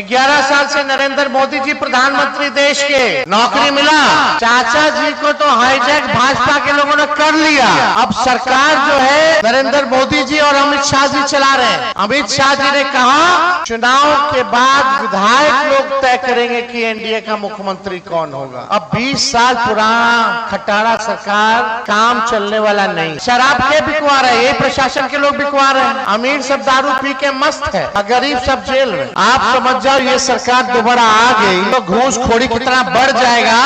11 साल से नरेंद्र मोदी जी प्रधानमंत्री देश के, नौकरी मिला। चाचा जी को तो हाईजैक भाजपा के लोगों ने कर लिया। अब सरकार जो है नरेंद्र मोदी जी और अमित शाह जी चला रहे हैं। अमित शाह जी ने कहा चुनाव के बाद विधायक लोग तय करेंगे कि एनडीए का मुख्यमंत्री कौन होगा। अब 20 साल पुराना खटारा सरकार काम चलने वाला नहीं। शराब के बिकवा रहे, ये प्रशासन के लोग बिकवा रहे हैं। अमीर सब दारू पी के मस्त है, गरीब सब जेल में। आप समझ जाओ ये सरकार दोबारा आ गई तो घूसखोरी कितना बढ़ जाएगा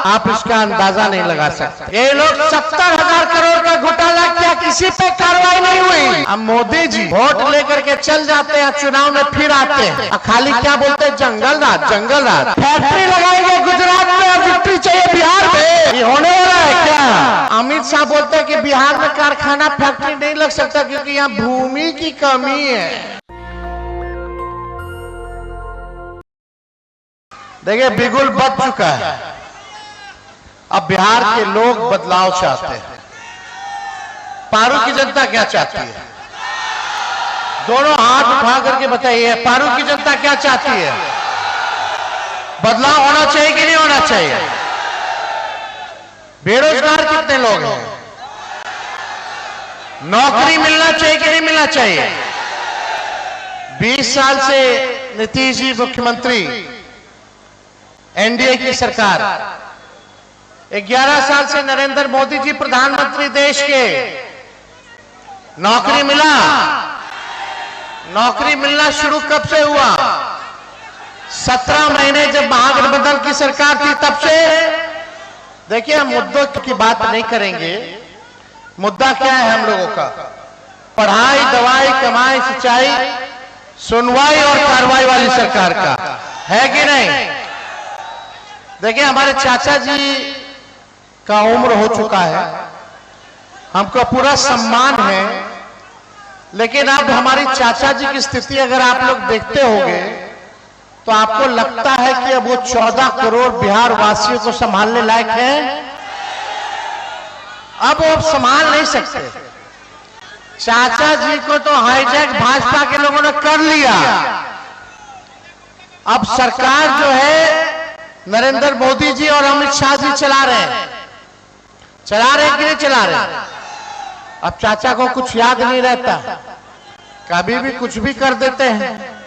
आप इसका अंदाजा नहीं लगा सकते। ये लोग 70,000 करोड़ का घोटाला किया, किसी पे कार्रवाई नहीं हुई। अब मोदी जी वोट लेकर के चल जाते हैं, चुनाव में फिर आते हैं, खाली क्या बोलते हैं जंगल राज जंगल राज। फैक्ट्री लगाएंगे गुजरात में और विक्ट्री चाहिए बिहार में, ये होने वाला है क्या? अमित शाह बोलते हैं कि बिहार में कारखाना फैक्ट्री नहीं लग सकता क्योंकि यहाँ भूमि की कमी है। देखिए बिगुल बच चुका है। अब बिहार के लोग बदलाव चाहते हैं। पारू की जनता क्या चाहती है? दोनों हाथ उठा करके बताइए, पारू की जनता क्या चाहती है? बदलाव होना चाहिए कि नहीं होना चाहिए? बेरोजगार कितने लोग हैं? नौकरी मिलना चाहिए कि नहीं मिलना चाहिए? 20 साल से नीतीश जी मुख्यमंत्री, एनडीए की सरकार, 11 साल से नरेंद्र मोदी जी प्रधानमंत्री देश के, नौकरी मिला। नौकरी मिलना शुरू कब से हुआ? 17 महीने जब महागठबंधन की सरकार थी तब से। देखिए हम मुद्दों की बात नहीं करेंगे। मुद्दा क्या है हम लोगों का? पढ़ाई, दवाई, कमाई, सिंचाई, सुनवाई और कार्रवाई वाली सरकार का है कि नहीं? देखिए हमारे चाचा जी का उम्र हो चुका है, हमको पूरा सम्मान है, लेकिन अब हमारी चाचा जी की स्थिति अगर आप लोग देखते होंगे तो आपको लगता है कि अब वो 14 करोड़ बिहार वासियों को संभालने लायक है। अब वो संभाल नहीं सकते। चाचा जी को तो हाईजैक भाजपा के लोगों ने कर लिया। अब सरकार जो है नरेंद्र मोदी जी और अमित शाह जी चला रहे हैं। चला रहे कि नहीं चला रहे? अब चाचा को कुछ याद नहीं रहता, कभी भी कुछ भी कर देते हैं।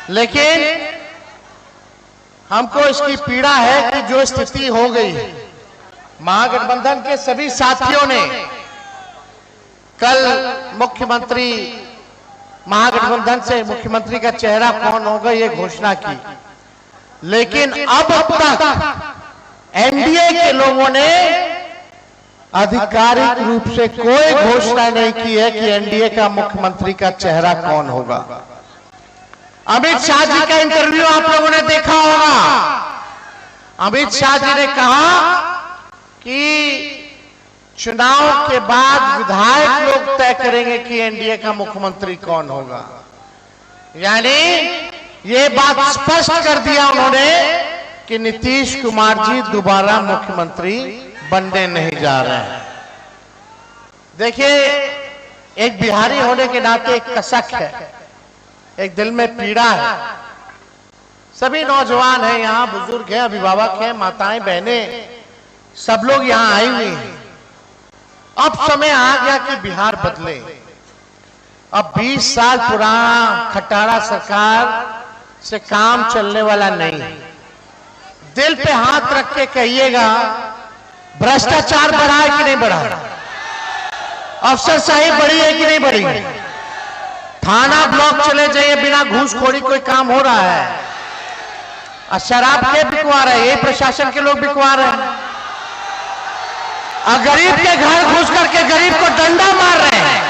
लेकिन हमको इसकी पीड़ा है कि जो स्थिति हो गई, महागठबंधन के सभी साथियों ने कल मुख्यमंत्री, महागठबंधन से मुख्यमंत्री का चेहरा कौन होगा ये घोषणा की, लेकिन अब तक एनडीए के लोगों ने आधिकारिक रूप से कोई घोषणा नहीं की है कि एनडीए का मुख्यमंत्री का चेहरा कौन होगा। अमित शाह जी का इंटरव्यू आप लोगों ने देखा होगा। अमित शाह जी ने कहा कि चुनाव के बाद विधायक लोग तय करेंगे कि एनडीए का मुख्यमंत्री कौन होगा। यानी ये बात स्पष्ट कर दिया उन्होंने कि नीतीश कुमार जी दोबारा मुख्यमंत्री बनने नहीं जा रहे हैं। देखिए एक बिहारी होने के नाते एक कसक है, एक दिल में पीड़ा है। सभी नौजवान हैं यहाँ, बुजुर्ग हैं, अभिभावक हैं, माताएं, बहनें, सब लोग यहाँ आई हुई हैं। अब समय आ गया कि बिहार बदले। अब 20 साल पुराना खटारा सरकार से काम चलने वाला नहीं। दिल पे हाथ रख के कहिएगा भ्रष्टाचार बढ़ा है कि नहीं बढ़ा? अफसरशाही बढ़ी है कि नहीं बढ़ी? थाना ब्लॉक चले जाइए, बिना घूसखोरी कोई काम हो रहा है। और शराब के बिकवा रहे, ये प्रशासन के लोग बिकवा रहे हैं। और गरीब के घर घुस करके गरीब को डंडा मार रहे हैं।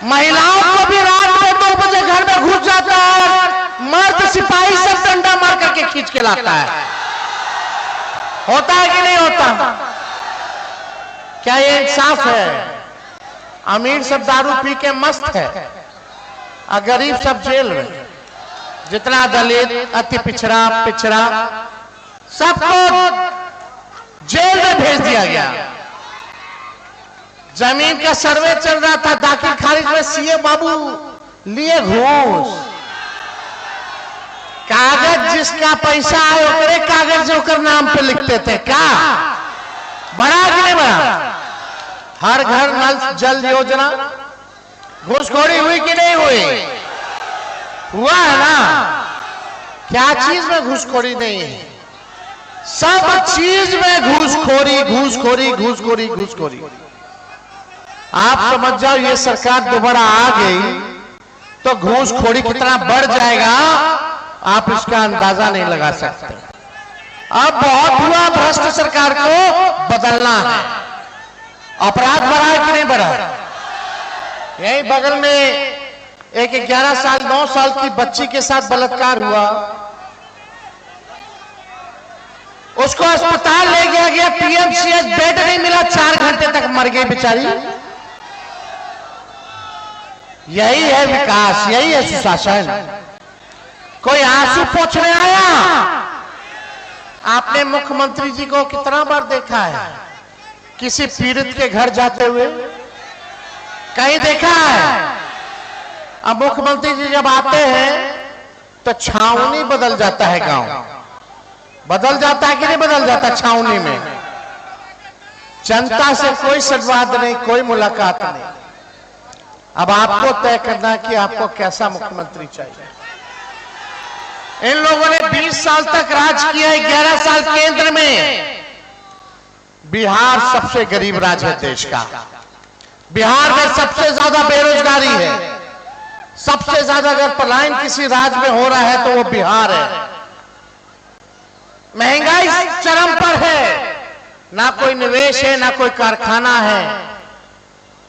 महिलाओं को भी रात में 2 बजे घर में घुस जाता है, मर्द सिपाही सब डंडा मार करके खींच के लाता है। होता है कि नहीं होता? क्या ये इंसाफ है? अमीर सब दारू पी के मस्त है और गरीब सब जेल में। जितना दलित, अति पिछड़ा, सबको जेल में भेज दिया गया। जमीन का सर्वे चल रहा था, दाखिल खारिज में सीए बाबू लिए घूस। जिसका पैसा आए ओकरे कागज ओकर नाम पे लिखते थे। क्या बड़ा कि नहीं बड़ा? हर घर नल जल योजना घूसखोरी हुई कि नहीं हुई? हुआ है ना? क्या चीज में घूसखोरी नहीं है? सब चीज में घूसखोरी घूसखोरी घूसखोरी घूसखोरी। आप समझ जाओ ये सरकार दोबारा आ गई तो घूसखोरी कितना बढ़ जाएगा आप इसका अंदाजा नहीं लगा सकते। अब बहुत हुआ, भ्रष्ट सरकार को बदलना है। अपराध बढ़ा है कि नहीं बढ़ा? यही बगल में एक 11 साल 9 साल की बच्ची के साथ बलात्कार हुआ, उसको अस्पताल ले गया, पीएमसीएच बेड नहीं मिला, 4 घंटे तक मर गई बेचारी। यही है विकास, यही है सुशासन। कोई आंसू पोंछने आया? आपने मुख्यमंत्री जी को कितना बार देखा है किसी पीड़ित के घर जाते हुए? कहीं देखा है? अब मुख्यमंत्री जी जब आते हैं तो छावनी बदल जाता है, गांव बदल जाता है कि नहीं बदल जाता? छावनी में जनता से कोई संवाद नहीं, कोई मुलाकात नहीं। अब आपको तय करना कि आपको कैसा मुख्यमंत्री चाहिए। इन लोगों ने 20 साल तक राज किया है, 11 साल केंद्र में। बिहार सबसे गरीब राज्य है देश का। बिहार में सबसे ज्यादा बेरोजगारी है। सबसे ज्यादा अगर पलायन किसी राज्य में हो रहा है तो वो बिहार है। महंगाई चरम पर है, ना कोई निवेश है, ना कोई कारखाना है।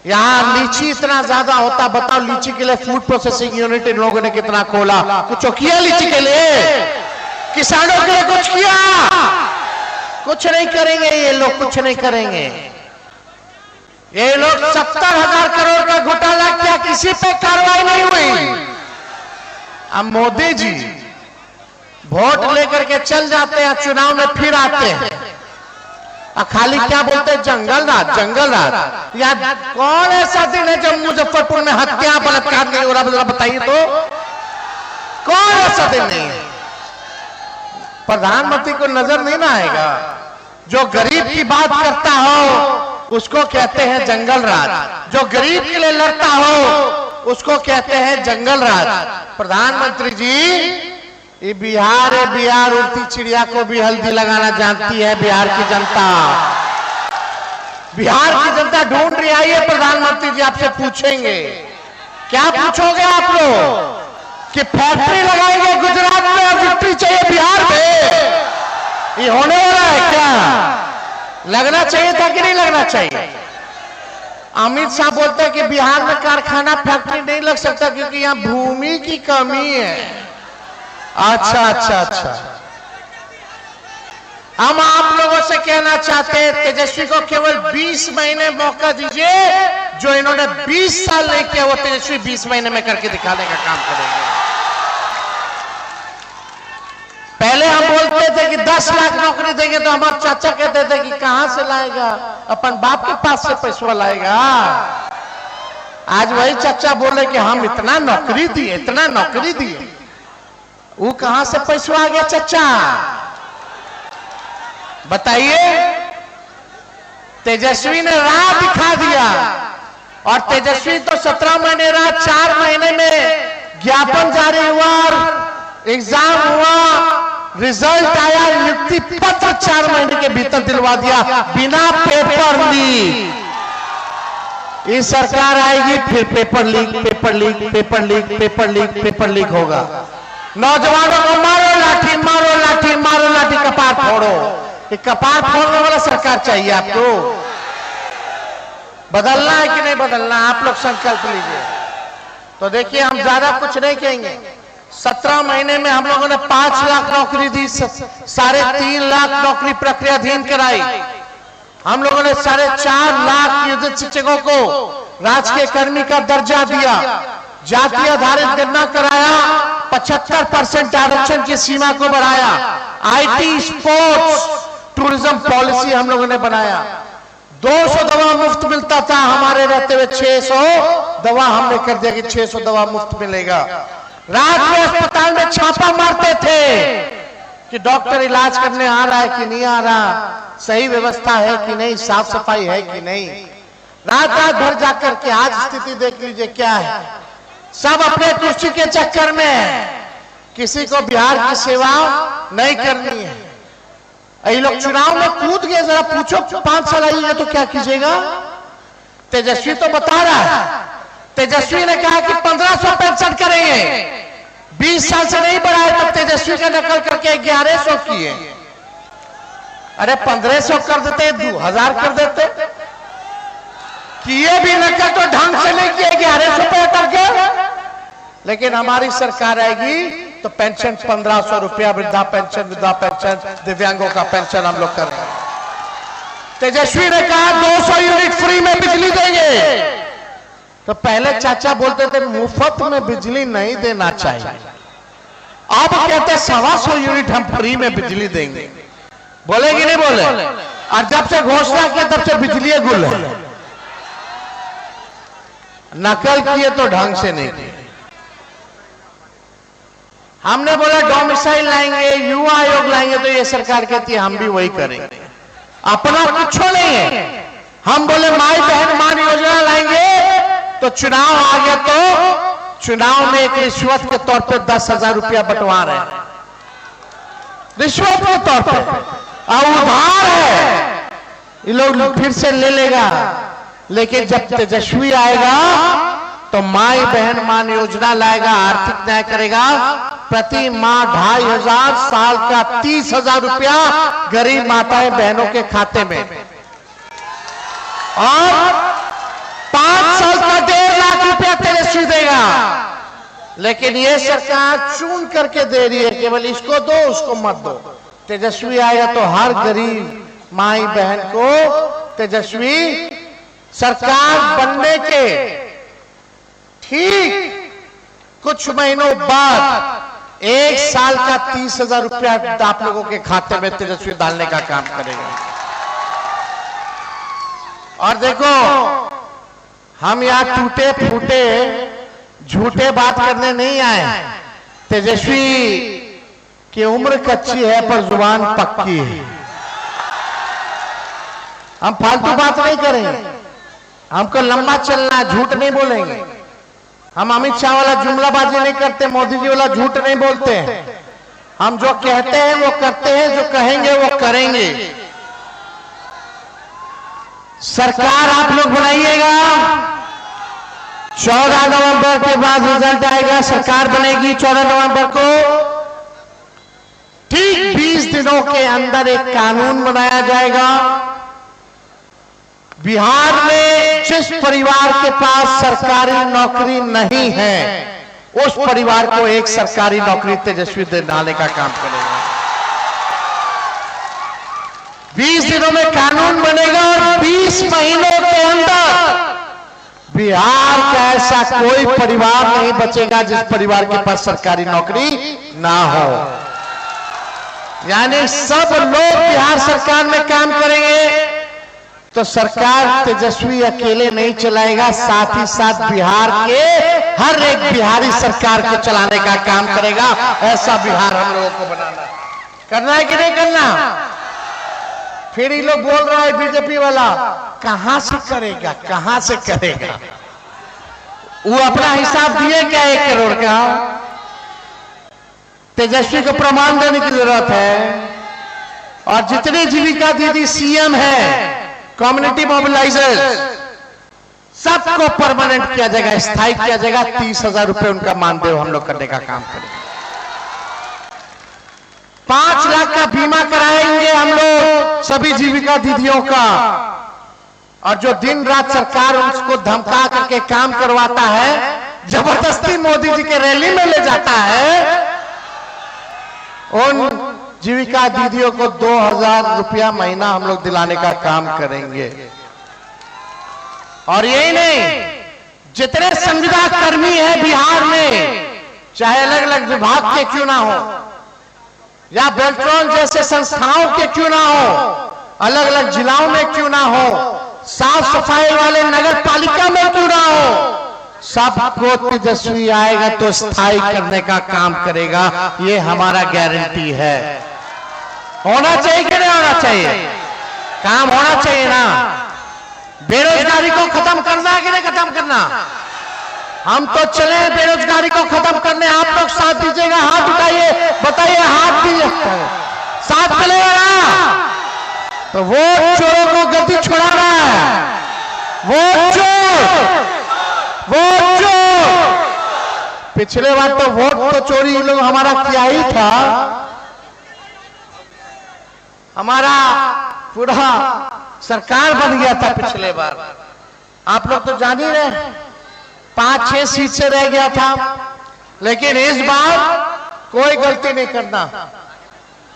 यहां लीची इतना ज्यादा होता, बताओ लीची के लिए फूड प्रोसेसिंग यूनिट इन लोगों ने कितना खोला? कुछ किया लीची के लिए? किसानों के लिए कुछ किया? कुछ नहीं करेंगे ये लोग, कुछ नहीं करेंगे ये लोग। 70,000 करोड़ का घोटाला किया, किसी पे कार्रवाई नहीं हुई। अब मोदी जी वोट लेकर के चल जाते हैं, चुनाव में फिर आते हैं और खाली क्या बोलते हैं? जंगल राज, जंगल राज। या कौन ऐसा दिन है जब मुजफ्फरपुर में हत्या बलात्कार नहीं हो रहा? बताइए तो, कौन ऐसा दिन नहीं है? प्रधानमंत्री को नजर नहीं ना आएगा? जो गरीब की बात करता हो उसको कहते हैं जंगल राज, जो गरीब के लिए लड़ता हो उसको कहते हैं जंगल राज। प्रधानमंत्री जी, ये बिहार है, बिहार उड़ती चिड़िया को भी हल्दी लगाना जानती है बिहार की जनता। बिहार की जनता ढूंढ रही आई है। प्रधानमंत्री जी आपसे पूछेंगे, क्या पूछोगे आप लोग? कि फैक्ट्री लगाएंगे गुजरात में और विक्ट्री चाहिए बिहार में? ये होने वाला है क्या? लगना चाहिए था कि नहीं लगना चाहिए? अमित शाह बोलते हैं कि बिहार में कारखाना फैक्ट्री नहीं लग सकता क्योंकि यहाँ भूमि की कमी है। अच्छा अच्छा अच्छा। हम आप लोगों से कहना चाहते हैं, तेजस्वी को केवल 20 महीने मौका दीजिए। जो इन्होंने 20 साल नहीं किया वो तेजस्वी 20 महीने में करके दिखाने का काम करेंगे। पहले हम बोलते थे कि 10 लाख नौकरी देंगे तो हमारे चाचा कहते थे कि कहां से लाएगा, अपन बाप के पास से पैसा लाएगा। आज वही चाचा बोले कि हम इतना नौकरी दिए, इतना नौकरी दिए। वो कहां से पैसा आ गया चाचा? बताइए। तेजस्वी ने राह दिखा दिया। और तेजस्वी तो 17 महीने रहा, 4 महीने में ज्ञापन जारी हुआ और एग्जाम हुआ, रिजल्ट आया, नियुक्ति पत्र 4 महीने के भीतर दिलवा दिया बिना पेपर लीक। ये सरकार आएगी फिर paper leak, paper leak, paper leak, paper leak, paper leak होगा। नौजवानों को मारो लाठी, मारो लाठी, मारो लाठी, कपार फोड़ो। ये कपार फोड़ने वाला सरकार चाहिए आपको? बदलना है कि नहीं बदलना? आप लोग संकल्प लीजिए। तो देखिए, हम ज्यादा कुछ नहीं कहेंगे। 17 महीने में हम लोगों ने 5 लाख नौकरी दी, 3.5 लाख नौकरी प्रक्रियाधीन कराई। हम लोगों ने 4.5 लाख नियोजित शिक्षकों को राजकीय कर्मी का दर्जा दिया, जाति आधारित गणना कराया, 75% आरक्षण की सीमा को बढ़ाया, आईटी, स्पोर्ट्स, टूरिज्म पॉलिसी हम लोगों ने बनाया। 200 दवा मुफ्त मिलता था, हमारे रहते हुए 600 दवा हमने कर दिया कि 600 दवा मुफ्त मिलेगा। रात में अस्पताल में छापा मारते थे, कि डॉक्टर इलाज करने आ रहा है कि नहीं आ रहा, सही व्यवस्था है कि नहीं, साफ सफाई है कि नहीं। रात रात भर जाकर के आज स्थिति देख लीजिए क्या है। सब अपने कुर्सी के चक्कर में है, किसी को बिहार की सेवा नहीं करनी है। ये लोग चुनाव में कूद गए, जरा पूछो 5 साल आइएगा तो क्या कीजिएगा। तेजस्वी तो बता रहा है, तेजस्वी ने कहा कि 1500 पेंशन करेंगे, 20 साल से नहीं बढ़ाए, तो तेजस्वी का नकल करके 1100 किए। अरे 1500 कर देते, 2000 कर देते, किए भी नकल तो ढंग से नहीं किए, 1100 पे करके। लेकिन हमारी सरकार आएगी तो पेंशन 1500 रुपया, वृद्धा पेंशन, विधवा पेंशन, दिव्यांगों का पेंशन हम लोग कर रहे हैं। तेजस्वी ने कहा 200 यूनिट फ्री में बिजली देंगे, तो पहले चाचा बोलते थे मुफ्त में बिजली नहीं देना चाहिए, अब कहते 125 यूनिट हम फ्री में बिजली देंगे। बोले कि नहीं बोले? और जब से घोषणा किया तब से बिजली गुल है। नकल किए तो ढंग से नहीं किए। हमने बोला डोमिसाइल लाएंगे, युवा आयोग लाएंगे, तो ये सरकार कहती है हम भी वही करेंगे, अपना कुछ नहीं है। हम बोले माई बहन मान योजना लाएंगे, तो चुनाव आ गया तो चुनाव में एक रिश्वत के तौर पे 10,000 रुपया बंटवा रहे हैं, रिश्वत के तौर पे, और उधार है, ये लोग फिर से ले लेगा। लेकिन जब तेजस्वी आएगा तो माई बहन मान योजना लाएगा, आर्थिक न्याय करेगा, प्रति माह 2500, साल का 30,000 रुपया गरीब माताएं बहनों के खाते में, और 5 साल का 1.5 लाख रुपया तेजस्वी देगा। लेकिन ये सरकार चून करके दे रही है, केवल इसको दो उसको मत दो। तेजस्वी आएगा तो हर गरीब माई बहन को तेजस्वी सरकार बनने के ठीक कुछ महीनों बाद 1 साल का 30,000 रुपया आप लोगों के खाते में तेजस्वी डालने का काम करेगा। और देखो, हम यहां टूटे फूटे झूठे बात करने नहीं आए। तेजस्वी की उम्र कच्ची है पर जुबान पक्की है। हम फालतू बात नहीं करेंगे, हमको लंबा चलना है, झूठ नहीं बोलेंगे। हम अमित शाह वाला जुमलाबाजी नहीं करते, मोदी जी वाला झूठ नहीं बोलते हैं। हम जो कहते हैं वो करते हैं, जो कहेंगे वो करेंगे। सरकार आप लोग बनाइएगा, 14 नवंबर के बाद रिजल्ट आएगा, सरकार बनेगी 14 नवंबर को। ठीक 20 दिनों के अंदर एक कानून बनाया जाएगा। बिहार में जिस परिवार के पास सरकारी नौकरी नहीं है, उस परिवार को एक सरकारी नौकरी तेजस्वी दिलाने का काम करेगा। 20 दिनों में कानून बनेगा और 20 महीनों के अंदर बिहार का ऐसा कोई परिवार नहीं बचेगा जिस परिवार के पास सरकारी नौकरी ना हो। यानी सब लोग बिहार सरकार में काम करेंगे, तो सरकार तेजस्वी अकेले नहीं चलाएगा, साथ ही साथ बिहार के हर एक बिहारी सरकार को चलाने का काम करेगा। ऐसा बिहार हम लोगों को बनाना करना है कि नहीं करना? फिर ये लोग बोल रहा है बीजेपी वाला, कहां से करेगा, कहां से करेगा? वो अपना हिसाब दिए क्या 1 करोड़ का? तेजस्वी को प्रमाण देने की जरूरत है। और जितने जीविका दीदी सीएम है, कम्युनिटी मोबिलाइजर्स, सबको परमानेंट किया जाएगा, स्थायी किया जाएगा। 30,000 रुपए उनका मानदेय हम लोग करने का काम करेंगे। 5 लाख का बीमा कराएंगे हम लोग सभी जीविका दीदियों का। और जो दिन रात सरकार उसको धमका करके काम करवाता है, जबरदस्ती मोदी जी के रैली में ले जाता है, उन जीविका दीदियों को 2,000 रुपया महीना हम लोग दिलाने का काम करेंगे। और यही नहीं, जितने संविदा कर्मी हैं बिहार में, चाहे अलग अलग विभाग के क्यों ना हो, या बेल्ट्रॉन जैसे संस्थाओं के क्यों ना हो, अलग अलग जिलाओं में क्यों ना हो, साफ सफाई वाले नगर पालिका में क्यों ना हो, सबको तेजस्वी आएगा तो स्थायी करने का काम करेगा। ये हमारा गारंटी है। होना चाहिए कि नहीं होना चाहिए? काम होना चाहिए ना। बेरोजगारी को खत्म करना है कि नहीं खत्म करना? हम तो चले बेरोजगारी को खत्म करने। आप लोग साथ दीजिएगा, हाथ उठाइए, बताइए, हाथ दीजिए, साथ चलेगा ना? तो वोट चोरों को गति छुड़ाना है। वोट चोर, वोट चोर। पिछले बार तो वोट तो चोरी लोग हमारा किया ही था। हमारा पूरा सरकार बन गया था पिछले बार। आप लोग तो जान ही रहे, 5-6 सीट से रह गया था। लेकिन इस बार कोई गलती नहीं करना।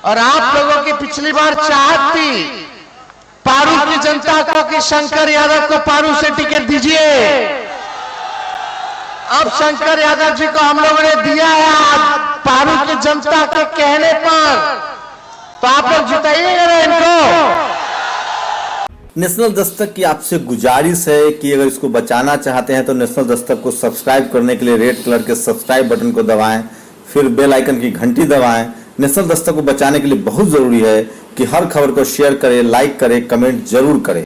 और आप लोगों की पिछली बार चाहत थी पारू की जनता को कि शंकर यादव को पारू से टिकट दीजिए। अब शंकर यादव जी को हम लोगों ने दिया है पारू की जनता के कहने पर। तो आप लोग जिताइएगा इनको। नेशनल दस्तक की आपसे गुजारिश है कि अगर इसको बचाना चाहते हैं तो नेशनल दस्तक को सब्सक्राइब करने के लिए रेड कलर के सब्सक्राइब बटन को दबाएं, फिर बेल आइकन की घंटी दबाएं। नेशनल दस्तक को बचाने के लिए बहुत जरूरी है कि हर खबर को शेयर करें, लाइक करें, कमेंट जरूर करें।